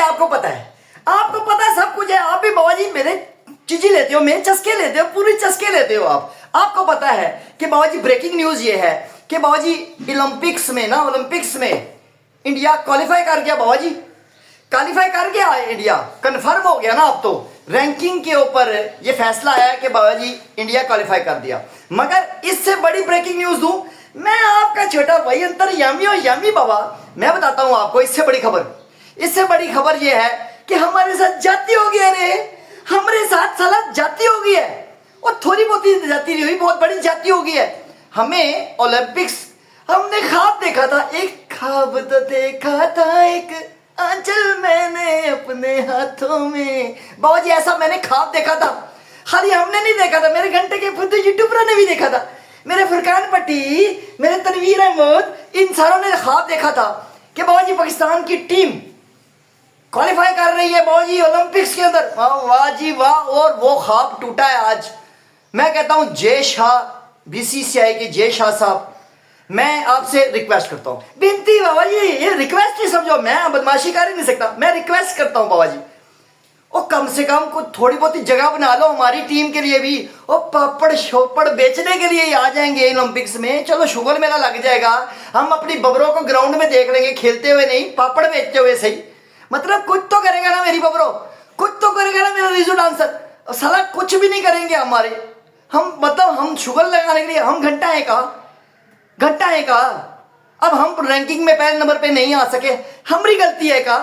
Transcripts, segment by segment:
आपको पता है, आपको पता है, सब कुछ है। आप भी बाबा जी मेरे चीजें लेते हो, मेरे चस्के लेते हो, पूरी चस्के लेते हो आप। आपको पता है कि बाबा जी ब्रेकिंग न्यूज ये है कि बाबा जी ओलंपिक्स में इंडिया क्वालिफाई कर गया। बाबा जी क्वालिफाई कर गया इंडिया, कंफर्म हो गया ना। अब तो रैंकिंग के ऊपर ये फैसला आया कि बाबा जी इंडिया क्वालिफाई कर दिया। मगर इससे बड़ी ब्रेकिंग न्यूज दूं मैं, आपका छोटा भाई अंतर्यामी और यामी बाबा, मैं बताता हूं आपको इससे बड़ी खबर। इससे बड़ी खबर ये है कि हमारे साथ जाति हो गया रे, हमारे साथ साला जाति हो गई है। और थोड़ी बहुत ही जाति नहीं हुई, बहुत बड़ी जाति हो गई है। हमें ओलंपिक्स, हमने ख्वाब देखा था, एक ख्वाब तो देखा था, एक आंचल मैंने अपने हाथों में। बाबा जी ऐसा मैंने ख्वाब देखा था। खाली हमने नहीं देखा था, मेरे घंटे के खुद यूट्यूबर ने भी देखा था, मेरे फुरकान पट्टी, मेरे तनवीर अहमद, इन सारों ने ख्वाब देखा था कि बाबा जी पाकिस्तान की टीम क्वालिफाई कर रही है बाबा जी ओलंपिक्स के अंदर। वाह जी वाह। और वो ख्वाब टूटा है आज। मैं कहता हूं जय शाह, बीसीसीआई के जय शाह साहब, मैं आपसे रिक्वेस्ट करता हूं, विनती बाबा जी, ये रिक्वेस्ट नहीं समझो, मैं बदमाशी कर ही नहीं सकता, मैं रिक्वेस्ट करता हूं बाबा जी, और कम से कम कुछ थोड़ी बहुत ही जगह बना लो हमारी टीम के लिए भी। और पापड़ शोपड़ बेचने के लिए आ जाएंगे ओलंपिक्स में, चलो शुगर मेला लग जाएगा, हम अपनी बबरों को ग्राउंड में देख लेंगे खेलते हुए, नहीं पापड़ बेचते हुए सही। मतलब कुछ तो करेगा ना मेरी बबरो, कुछ तो करेगा ना मेरा रिजू डांसर। साला कुछ भी नहीं करेंगे हमारे, हम मतलब हम शुगर लगाने के लिए हम घंटा है का। अब हम रैंकिंग में पहले नंबर पे नहीं आ सके, हमारी गलती है का?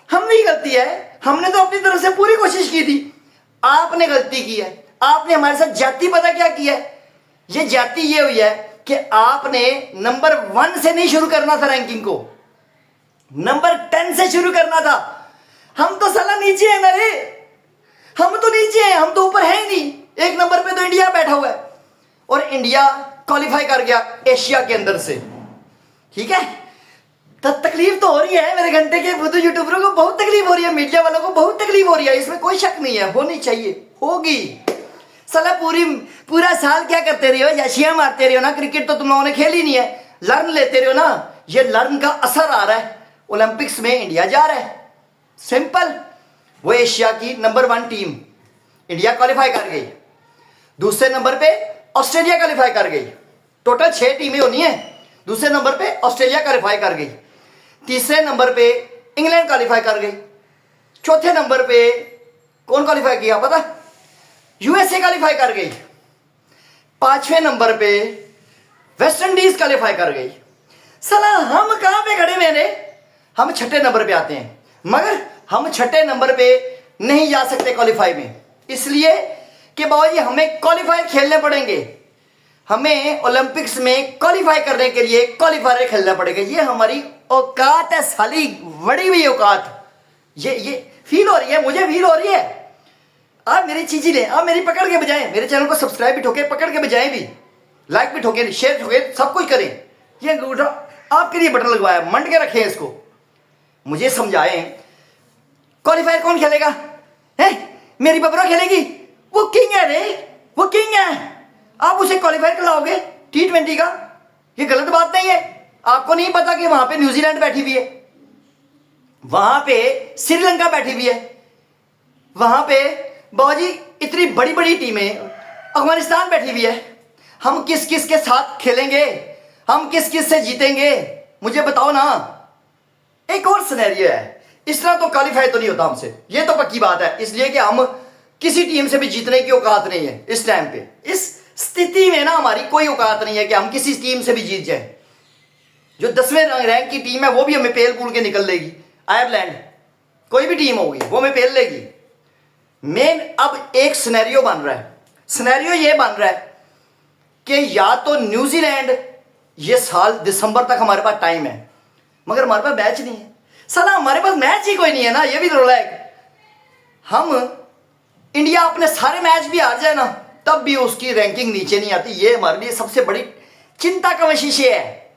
हमारी गलती है, हमने तो अपनी तरफ से पूरी कोशिश की थी। आपने गलती की है, आपने हमारे साथ जाति पता क्या किया है? ये जाति ये हुई है कि आपने नंबर 1 से नहीं शुरू करना था रैंकिंग को, नंबर 10 से शुरू करना था। हम तो साला नीचे है ना रे, हम तो नीचे हैं, हम तो ऊपर है ही नहीं। एक नंबर पे तो इंडिया बैठा हुआ है, और इंडिया क्वालिफाई कर गया एशिया के अंदर से। ठीक है, तो तकलीफ तो हो रही है, मेरे घंटे के बुद्धू यूट्यूबरों को बहुत तकलीफ हो रही है, मीडिया वालों को बहुत तकलीफ हो रही है, इसमें कोई शक नहीं है, होनी चाहिए, होगी। साला पूरा साल क्या करते रहे हो, याशियां मारते रहे हो ना, क्रिकेट तो तुम लोगों ने खेली नहीं है, लर्न लेते रहे हो ना। ये लर्न का असर आ रहा है, ओलंपिक्स में इंडिया जा रहा है, सिंपल। वो एशिया की नंबर 1 टीम इंडिया क्वालिफाई कर गई, दूसरे नंबर पे ऑस्ट्रेलिया क्वालिफाई कर गई, टोटल 6 टीमें होनी है। दूसरे नंबर पे ऑस्ट्रेलिया क्वालिफाई कर गई, तीसरे नंबर पे इंग्लैंड क्वालिफाई कर गई, चौथे नंबर पे कौन क्वालिफाई किया पता? यूएसए क्वालिफाई कर गई, 5वें नंबर पे वेस्ट इंडीज क्वालिफाई कर गई। साला हम कहां पे खड़े मेरे, हम 6ठे नंबर पे आते हैं, मगर हम 6ठे नंबर पे नहीं जा सकते क्वालिफाई में, इसलिए कि बाबा जी हमें क्वालिफाई खेलने पड़ेंगे, हमें ओलंपिक्स में क्वालिफाई करने के लिए क्वालिफायर खेलना पड़ेगा। ये हमारी औकात है साली, बड़ी हुई औकात। ये फील हो रही है, मुझे फील हो रही है। आप मेरी चीज़ें लें, आप मेरी पकड़ के बजाएं, मेरे चैनल को सब्सक्राइब भी ठोके, पकड़ के बजाएं भी, लाइक भी ठोके, शेयर ठोके, सब कुछ करें। ये आपके लिए बटन लगवाया, मंड के रखें इसको, मुझे समझाएं क्वालिफायर कौन खेलेगा? है मेरी बबरा खेलेगी, वो किंग है रे, वो किंग है, आप उसे क्वालिफाई कराओगे T20 का? ये गलत बात नहीं है। आपको नहीं पता कि वहां पे न्यूजीलैंड बैठी हुई है, वहां पे श्रीलंका बैठी हुई है, वहां पे बाजी इतनी बड़ी बड़ी टीमें, अफगानिस्तान बैठी हुई है। हम किस किस के साथ खेलेंगे, हम किस किस से जीतेंगे, मुझे बताओ ना। एक और सिनेरियो है, इस तरह तो क्वालिफाई तो नहीं होता हमसे, ये तो पक्की बात है, इसलिए कि हम किसी टीम से भी जीतने की औकात नहीं है इस टाइम पे। इस स्थिति में ना हमारी कोई औकात नहीं है कि हम किसी टीम से भी जीत जाए। जो 10वें रैंक की टीम है वो भी हमें पेल पूल के निकल लेगी, आयरलैंड कोई भी टीम होगी वो हमें पेल लेगी। मेन अब एक सिनेरियो बन रहा है, सिनेरियो ये बन रहा है कि या तो न्यूजीलैंड, ये साल दिसंबर तक हमारे पास टाइम है, मगर हमारे पास मैच नहीं है। साला हमारे पास मैच ही कोई नहीं है ना, ये भी तो है। हम इंडिया अपने सारे मैच भी हार जाए ना, तब भी उसकी रैंकिंग नीचे नहीं आती। ये हमारे लिए सबसे बड़ी चिंता का विषय है,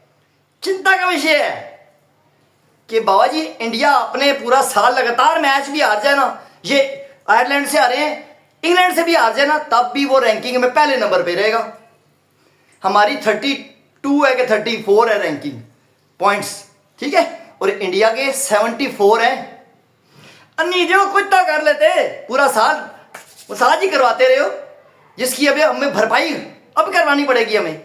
चिंता का विषय है कि बाबा जी इंडिया अपने पूरा साल लगातार मैच भी हार जाए ना, ये आयरलैंड से हारे हैं, इंग्लैंड से भी हार जाए ना, तब भी वो रैंकिंग में पहले नंबर पे रहेगा। हमारी 32 है कि 34 है रैंकिंग पॉइंट्स, ठीक है, और इंडिया के 74 है अन्य कुछ तो कर लेते, पूरा साल मसाज ही करवाते रहे हो, जिसकी अभी हमें भरपाई अब करवानी पड़ेगी। हमें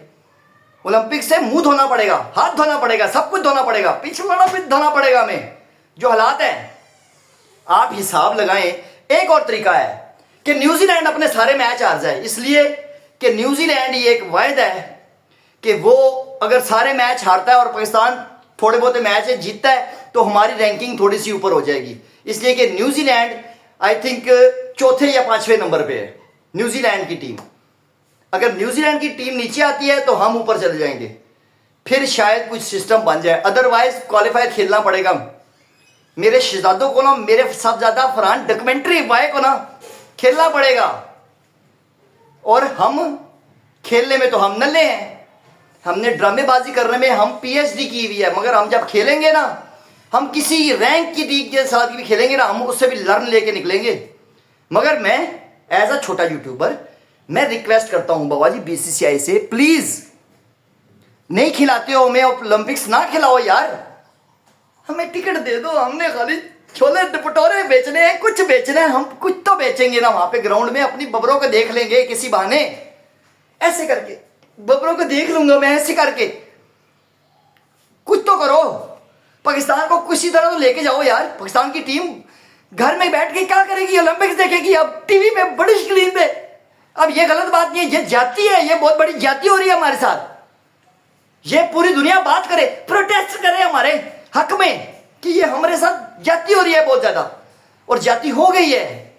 ओलंपिक से मुंह धोना पड़ेगा, हाथ धोना पड़ेगा, सब कुछ धोना पड़ेगा, पीछे वाला भी धोना पड़ेगा हमें। जो हालात है आप हिसाब लगाएं। एक और तरीका है कि न्यूजीलैंड अपने सारे मैच हार जाए, इसलिए कि न्यूजीलैंड ये एक वायदा है कि वो अगर सारे मैच हारता है और पाकिस्तान थोड़े बहुत मैच जीतता है तो हमारी रैंकिंग थोड़ी सी ऊपर हो जाएगी। इसलिए कि न्यूजीलैंड आई थिंक चौथे या पांचवें नंबर पे है न्यूजीलैंड की टीम। अगर न्यूजीलैंड की टीम नीचे आती है तो हम ऊपर चले जाएंगे, फिर शायद कुछ सिस्टम बन जाए, अदरवाइज क्वालिफायर खेलना पड़ेगा। मेरे शहजादों को ना, मेरे साहबजादा फरहान डॉक्यूमेंट्री बॉय को ना खेलना पड़ेगा। और हम खेलने में तो हम नल्ले हैं, हमने ड्रामेबाजी करने में हम पीएचडी की हुई है, मगर हम जब खेलेंगे ना, हम किसी रैंक की टीम के साथ भी खेलेंगे ना, हम उससे भी लर्न लेके निकलेंगे। मगर मैं एज अ छोटा यूट्यूबर मैं रिक्वेस्ट करता हूं बाबा जी बीसीसीआई से, प्लीज नहीं खिलाते हो हमें ओलंपिक्स ना खिलाओ यार, हमें टिकट दे दो। हमने खाली छोले भटूरे बेचने हैं, कुछ बेचने हैं, हम कुछ तो बेचेंगे ना वहां पे ग्राउंड में, अपनी बबरों को देख लेंगे किसी बहाने, ऐसे करके बबरों को देख लूंगा मैं, ऐसे करके कुछ तो करो। पाकिस्तान को किसी तरह तो लेके जाओ यार। पाकिस्तान की टीम घर में बैठ के क्या करेगी, ओलंपिक्स देखेगी अब टीवी पे, बड़ी स्क्रीन पे। अब ये गलत बात नहीं है, ये जाती है, ये बहुत बड़ी जाती हो रही है हमारे साथ। ये पूरी दुनिया बात करे, प्रोटेस्ट करे हमारे हक में कि ये हमारे साथ जाती हो रही है बहुत ज्यादा, और जाती हो गई है,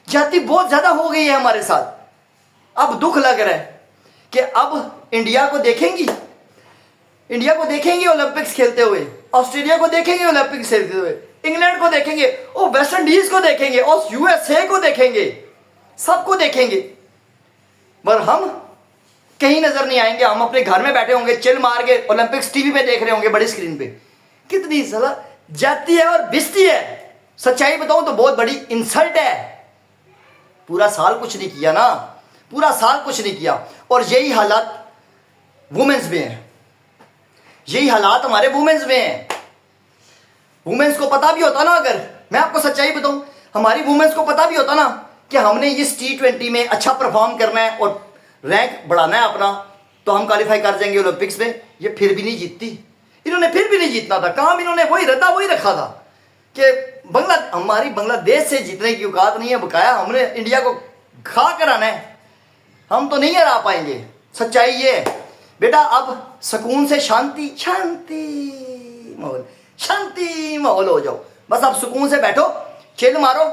जाती बहुत ज्यादा हो गई है हमारे साथ। अब दुख लग रहा है कि अब इंडिया को देखेंगी, इंडिया को देखेंगे ओलंपिक्स खेलते हुए, ऑस्ट्रेलिया को देखेंगे ओलंपिक्स खेलते हुए, इंग्लैंड को देखेंगे, और वेस्ट इंडीज को देखेंगे, और यूएसए को देखेंगे, सबको देखेंगे, पर हम कहीं नजर नहीं आएंगे। हम अपने घर में बैठे होंगे, चिल मार के ओलंपिक्स टीवी पे देख रहे होंगे, बड़ी स्क्रीन पे। कितनी साला जाती है और बिस्ती है। सच्चाई बताऊं तो बहुत बड़ी इंसल्ट है। पूरा साल कुछ नहीं किया ना, पूरा साल कुछ नहीं किया, और यही हालात वुमेन्स में है, यही हालात हमारे वुमेन्स में है। वुमेन्स को पता भी होता ना, अगर मैं आपको सच्चाई बताऊं, हमारी वुमेन्स को पता भी होता ना कि हमने इस T20 में अच्छा परफॉर्म करना है और रैंक बढ़ाना है अपना, तो हम क्वालिफाई कर जाएंगे ओलंपिक्स में। ये फिर भी नहीं जीतती, इन्होंने फिर भी नहीं जीतना था काम, इन्होंने वही रद्दा वही रखा था कि हमारी बांग्लादेश से जीतने की औकात नहीं है, बकाया हमने इंडिया को खा कर आना है, हम तो नहीं हरा पाएंगे। सच्चाई ये है बेटा। अब सुकून से शांति शांति माहौल, शांति माहौल हो जाओ, बस आप सुकून से बैठो, चिल मारो,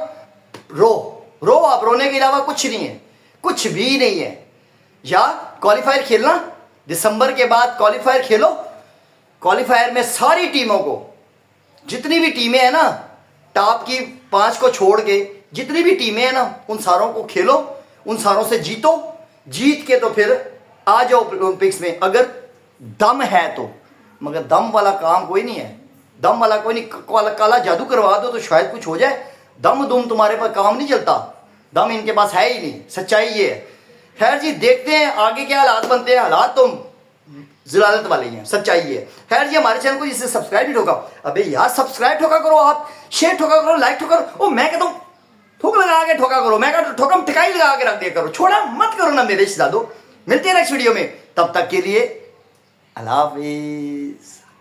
रो आप, रोने के अलावा कुछ नहीं है, कुछ भी नहीं है। या क्वालिफायर खेलना, दिसंबर के बाद क्वालिफायर खेलो, क्वालिफायर में सारी टीमों को, जितनी भी टीमें हैं ना, टॉप की 5 को छोड़ के जितनी भी टीमें हैं ना, उन सारों को खेलो, उन सारों से जीतो, जीत के तो फिर आ जाओ ओलंपिक्स में, अगर दम है तो। मगर दम वाला काम कोई नहीं है, दम वाला कोई नहीं। काला जादू करवा दो तो शायद कुछ हो जाए, दम दुम तुम्हारे पास काम नहीं चलता, दम इनके पास है ही नहीं। सच्चाई ये है। खैर जी, देखते हैं आगे क्या हालात बनते हैं। हालात तो ज़लालत वाले ही हैं, सच्चाई ये है। खैर जी, हमारे चैनल को जिससे सब्सक्राइब नहीं ठोका, अबे यार सब्सक्राइब ठोका करो, आप शेयर ठोका करो, लाइक ठोका करो। ओ मैं कहता हूँ ठोक लगा के ठोका करो, मैं कहता ठोकम टिकाई लगा के रख दिया करो, छोड़ा मत करो ना मेरे शहजादों। मिलते हैं नेक्स्ट वीडियो में, तब तक के लिए अल्लाह हाफिज़।